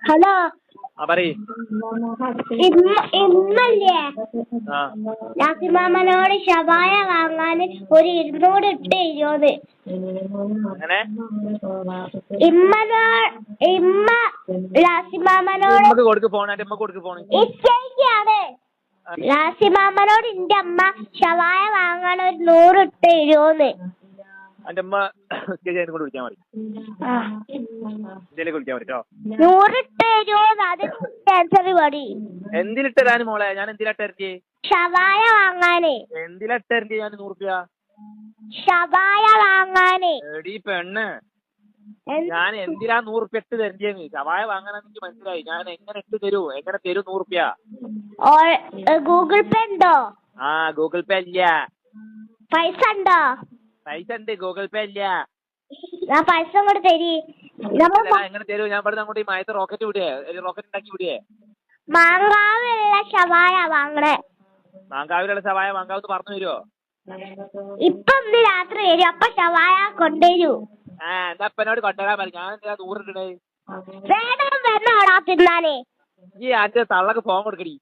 Hello പറയ്. ഇന്നല്ലേ ലാസിമാമനോട് ഷവായ വാങ്ങാൻ ഒരു 200 ഇട്ട് തരുമോന്ന്. അങ്ങനെ ഇമ്മ ലാസിമാമനോട് കൊടുക്ക് ഫോൺ. എന്റെ അമ്മ കൊടുക്ക് ഫോൺ. ഇച്ചയ്ക്കാണ് ലാസിമാമനോട് എന്റെ അമ്മ ഷവായ വാങ്ങാൻ ഒരു 100 ഇട്ട് തരുമോന്ന്. എന്റെ അമ്മ കൊണ്ട് വിളിക്കാൻ മതി. ഇതിലേക്ക് വിളിക്കാൻ പറ്റോ? 100 ഇട്ട് തരുമോന്ന്. അത് ക്യാൻസർ പടി. എന്തിലിട്ടരാന് മോളെ? ഞാൻ എന്തിലിട്ടരക്ക്? ഷവായ വാങ്ങാന്. എന്തിലിട്ടരക്ക് ഞാൻ 100 രൂപ? ഷവായ വാങ്ങാന്. എടീ പെണ്ണ്, ഞാൻ എന്തിനാ 100 രൂപ ഇട്ട് തരേന്ന്? ഷവായ വാങ്ങാനെന്ന് എനിക്ക് മനസ്സിലായി. ഞാൻ എങ്ങനെ ഇട്ട് തരൂ? എങ്ങനെ തരും 100 രൂപ? ഗൂഗിൾ പേ ഉണ്ടോ? ഗൂഗിൾ പേ ഇല്ല. പൈസ ഉണ്ടോ? പൈസ ഉണ്ട്, ഗൂഗിൾ പേ ഇല്ല. ഞാൻ പൈസ അങ്ങോട്ട് തരി. എങ്ങനെ തരൂ? ഞാൻ ഇവിടെ അങ്ങോട്ട് ഈ മയത്ത് റോക്കറ്റ് വിടിയേ? റോക്കറ്റ് ഉണ്ടാക്കി വിടിയേ? മാങ്കാവിലുള്ള ഷവായ വാങ്ങണേ. മാങ്കാവിലുള്ള ഷവായ മാങ്കാവെന്ന് പറഞ്ഞു തരുമോ? ഇപ്പൊ ഇന്ന് രാത്രി വരും. അപ്പൊ ഷവായ കൊണ്ടുവരൂ. എന്താ അപ്പനോട് കൊണ്ടുവരാൻ പറയും. ഞാൻ എന്തിനാ 100 ഇടണേ? വേണം വരണോടാ തിന്നാനേ. ഈ അന്റെ തള്ളക്ക് ഫോൺ കൊടുക്കടി.